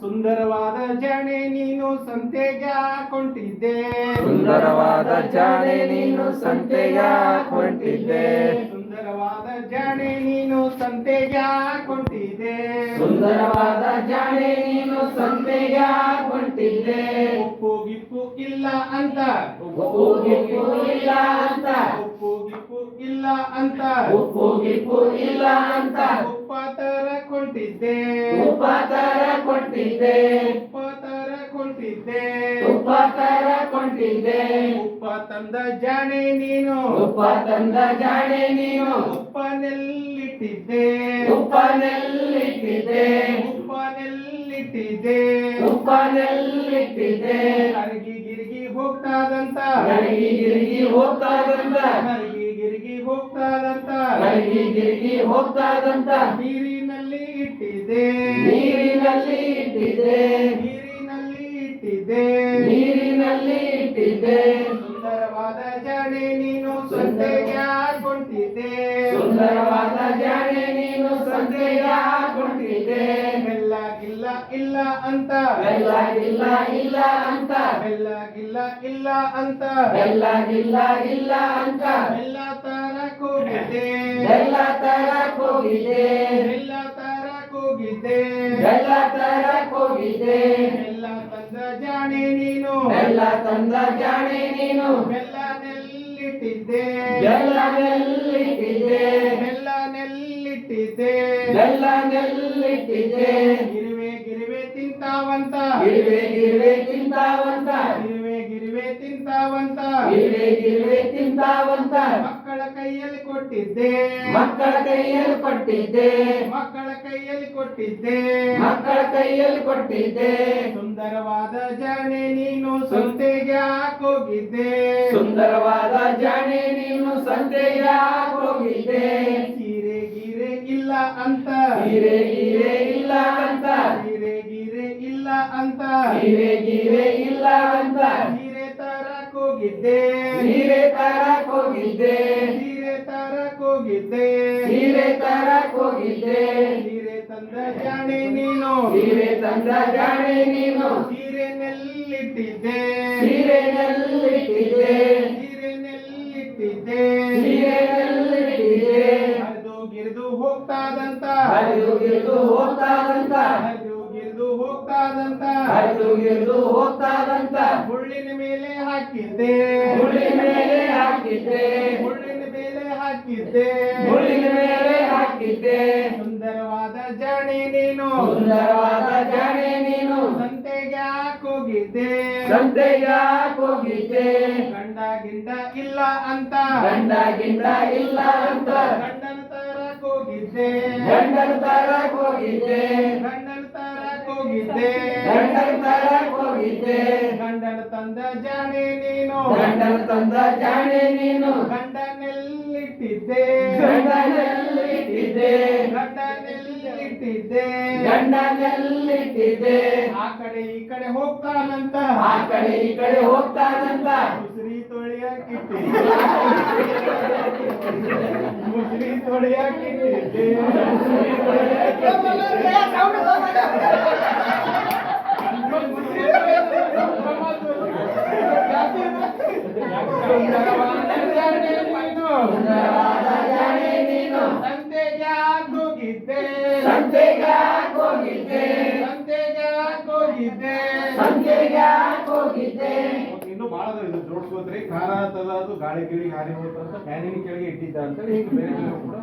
ಸುಂದರವಾದ ಜಾಣೆ ನೀನು ಸಂತೆಗೆ ಕೊಂಡಿದ್ದೆ. ಸುಂದರವಾದ ಜಾಣೆ ನೀನು ಸಂತೆಗೆ ಕೊಂಡಿದ್ದೆ. ಸುಂದರವಾದ ಜಾಣೆ ನೀನು ಸಂತೆಗೆ ಕೊಂಡಿದ್ದೆ. ಸುಂದರವಾದ ಜಾಣೆ ನೀನು ಸಂತೆಗೆ ಕೊಂಡಿದ್ದೆ. ಉಪ್ಪು ಗಿಪ್ಪು ಇಲ್ಲ ಅಂತ, ಉಪ್ಪು ಗಿಪ್ಪು ಇಲ್ಲ ಅಂತ, ಉಪ್ಪು ಗಿಪ್ಪು ಇಲ್ಲ ಅಂತ, ಉಪ್ಪು ಗಿಪ್ಪು ಇಲ್ಲ ಅಂತ, ಉಪ್ಪ ತರ ಕೊಂಡಿದ್ದೆ. ಉಪ್ಪ ತರ ಕೊಟ್ಟಿದ್ದೆ. ಉಪ್ಪ ತರ ಕೊಂಡಿದ್ದೆ. ಉಪ್ಪ ತರ ಕೊಂಡಿದ್ದೆ. ಉಪ್ಪ ತಂದ ಜಾಣೆ ನೀನು, ಉಪ್ಪ ತಂದ ಜಾಣೆ ನೀನು, ಉಪ್ಪನೆಲ್ಲಿಟ್ಟಿದ್ದೆ. ಉಪ್ಪನೆಲ್ಲಿಟ್ಟಿದ್ದೆ. ಉಪ್ಪನೆಲ್ಲಿಟ್ಟಿದ್ದೆ. ಉಪ್ಪನೆಲ್ಲಿಟ್ಟಿದ್ದೆ. ಕರಗಿ ಗಿರ್ಗಿ ಹೋಗ್ತಾದಂತ, ಗರಿಗಿ ಗಿರಿಗಿ ಹೋಗ್ತಾದಂತ, ಕರಗಿ ಗಿರ್ಗಿ ಹೋಗ್ತಾದಂತ, ಗರಿಗಿ ಗಿರಿಗಿ ಹೋಗ್ತಾದಂತ, ನೀರಿನಲ್ಲಿ ಇಟ್ಟಿದ್ದೆ. ನೀರಿನಲ್ಲಿ ಇಟ್ಟಿದ್ದೆ. ನೀರಿನಲ್ಲಿ ಇಟ್ಟಿದ್ದೆ. ನೀರಿನಲ್ಲಿ ಇಟ್ಟಿದ್ದೆ. ಸುಂದರವಾದ ಜಾಣೆ ನೀನು ಸಂತೆಗೆ ಕೊಂಡಿದ್ದೆ. ಸುಂದರವಾದ ಜಾಣೆ ನೀನು ಸಂತೆಗೆ ಕೊಂಡಿದ್ದೆ. ಬೆಲ್ಲಗಿಲ್ಲ ಇಲ್ಲ ಅಂತ, ಬೆಲ್ಲಗಿಲ್ಲ ಇಲ್ಲ ಅಂತ, ಬೆಲ್ಲಗಿಲ್ಲ ಇಲ್ಲ ಅಂತ, ಬೆಲ್ಲಗಿಲ್ಲ ಇಲ್ಲ ಅಂತ, ಬೆಲ್ಲ ತರಕ್ ಹೋಗಿದ್ದೆ. ಬೆಲ್ಲ ತರಕ್ ಹೋಗಿದ್ದೆ. ಬೆಲ್ಲ ತರಕ್ ಹೋಗಿದ್ದೆ. ಬೆಲ್ಲ ತರಕ್ ಹೋಗಿದ್ದೆ. ಬೆಲ್ಲ ತಂದ ಜಾಣೆ ನೀನು, ಬೆಲ್ಲ ತಂದ ಜಾಣೆ ನೀನು, ಬೆಲ್ಲನೆಲ್ಲಿಟ್ಟಿದ್ದೆ. ಬೆಲ್ಲನೆಲ್ಲಿಟ್ಟಿದ್ದೆ. ಬೆಲ್ಲನೆಲ್ಲಿಟ್ಟಿದ್ದೆ. ಬೆಲ್ಲನೆಲ್ಲಿಟ್ಟಿದ್ದೆ. ಗಿರುವೆ ಗಿರುವೆ ತಿಂತಾವಂತ, ಗಿರಿವೆ ಗಿರಿವೆ ತಿಂತಾವಂತ, ಗಿರುವೆ ಗಿರುವೆ ತಿಂತಾವಂತ, ಗಿರಿವೆ ಗಿರಿವೆ ತಿಂತಾವಂತ, ಮಕ್ಕಳ ಕೈಯಲ್ಲಿ ಕೊಟ್ಟಿದ್ದೆ. ಮಕ್ಕಳ ಕೈಯಲ್ಲಿ ಕೊಟ್ಟಿದ್ದೆ. ಮಕ್ಕಳ ಕೈಯಲ್ಲಿ ಕೊಟ್ಟಿದ್ದೆ. ಮಕ್ಕಳ ಕೈಯಲ್ಲಿ ಕೊಟ್ಟಿದ್ದೆ. ಸುಂದರವಾದ ಜಾಣೆ ನೀನು ಸಂತೆಗೆ ಹೋಗಿದ್ದೆ. ಸುಂದರವಾದ ಜಾಣೆ ನೀನು ಸಂತೆಗೆ ಹೋಗಿದ್ದೆ. ಸೀರೆ ಗೀರೆ ಇಲ್ಲ ಅಂತ, ಗೀರೆ ಗೀರೆ ಇಲ್ಲ ಅಂತ, ಸೀರೆ ಗೀರೆ ಇಲ್ಲ ಅಂತ, ಗೀರೆ ಗೀರೆ ಇಲ್ಲ ಅಂತ, ಸೀರೆ ತರಕ್ ಹೋಗಿದ್ದೆ. ಸೀರೆ ತರಕ್ ಹೋಗಿದ್ದೆ. ಸೀರೆ ತರಕ್ ಹೋಗಿದ್ದೆ. ಸೀರೆ ತರಕ್ ಹೋಗಿದ್ದೆ. ಸೀರೆ ತಂದ ಜಾಣೆ ನೀನು, ಸೀರೆ ತಂದ ಜಾಣೆ ನೀನು, ಸೀರೆನೆಲ್ಲಿಟ್ಟಿದ್ದೆ. ಸೀರೆನೆಲ್ಲಿಟ್ಟಿದ್ದೆ. ಸೀರೆನೆಲ್ಲಿಟ್ಟಿದ್ದೆ. ಸೀರೆನೆಲ್ಲಿಟ್ಟಿದ್ದೆ. ಹರಿದು ಗಿರಿದು ಹೋಗ್ತಾದಂತ, ಹರಿದು ಗಿರಿದು ಹೋಗ್ತಾದಂತ, ಹರಿದು ಗಿರಿದು ಹೋಗ್ತಾದಂತ, ಹರಿದು ಗಿರಿದು ಹೋಗ್ತಾದಂತ, ಮುಳ್ಳಿನ ಮೇಲೆ ಹಾಕಿದ್ದೆ. ಮುಳ್ಳಿನ ಮೇಲೆ ಹಾಕಿದ್ದೆ. ಮುಳ್ಳಿನ ಮೇಲೆ ಹಾಕಿದ್ದೆ. ಮುಳ್ಳಿನ ಮೇಲೆ ಹಾಕಿದ್ದೆ. ಸುಂದರವಾದ ಜಾಣೆ ನೀನು, ಸುಂದರವಾದ ಜಾಣೆ ನೀನು, ಸಂತೆಗೆ ಹೋಗಿದ್ದೆ. ಸಂತೆಗೆ ಹೋಗಿದ್ದೆ. ಗಂಡ ಗಿಂಡ ಇಲ್ಲ ಅಂತ, ಗಂಡ ಗಿಂಡ ಇಲ್ಲ ಅಂತ, ಗಂಡನ ತರಕ್ ಹೋಗಿದ್ದೆ. ಗಂಡನ ತರಕ್ ಹೋಗಿದ್ದೆ. ಗಂಡನ ತರಕ್ ಹೋಗಿದ್ದೆ. ಗಂಡನ ತರಕ್ ಹೋಗಿದ್ದೆ. ಗಂಡನ ತಂದ ಜಾಣೆ ನೀನು, ಗಂಡನ ತಂದ ಜಾಣೆ ನೀನು, ಗಂಡನೆಲ್ಲಿಟ್ಟಿದ್ದೆ. ಗಂಡನೆಲ್ಲಿಟ್ಟಿದ್ದೆ. ಗಂಡನೆಲ್ಲಿಟ್ಟಿದ್ದೆ. ಗಂಡನೆಲ್ಲಿಟ್ಟಿದ್ದೆ. ಆ ಕಡೆ ಈ ಕಡೆ ಹೋಗ್ತಾನಂತ, ಆ ಕಡೆ ಈ ಕಡೆ ಹೋಗ್ತಾನಂತ, ಮುಸ್ರಿ ತೊಳೆಯಾಕಿಟ್ಟಿದ್ದೆ. ಮುಸ್ರಿ ತೊಳೆಯಾಕಿಟ್ಟಿದ್ದೆ. ಸುಂದರವಾದ ಜಾಣೆ ನೀನು, ಸುಂದರವಾದ ಜಾಣೆ ನೀನು, ಸಂತೆಗೆ ಹೋಗಿದ್ದೆ. ಸಂತೆಗೆ ಹೋಗಿದ್ದೆ. ಸಂತೆಗೆ ಹೋಗಿದ್ದೆ. ಸಂತೆಗೆ ಹೋಗಿದ್ದೆ. ಇನ್ನು ಬಹಳ ಇದು ಜೋಡಿಸ್ಬೋದ್ರಿ. ಖಾರ ತದ ಅದು ಗಾಳಿ ಗಿಳಿ ಹಾರಿ ಹೋಗ್ತಂತ ಫ್ಯಾನಿನ ಕೆಳಗೆ ಇಟ್ಟಿದ್ದ ಅಂತ ಹೇಳಿ ಬೇರೆ ಕೂಡ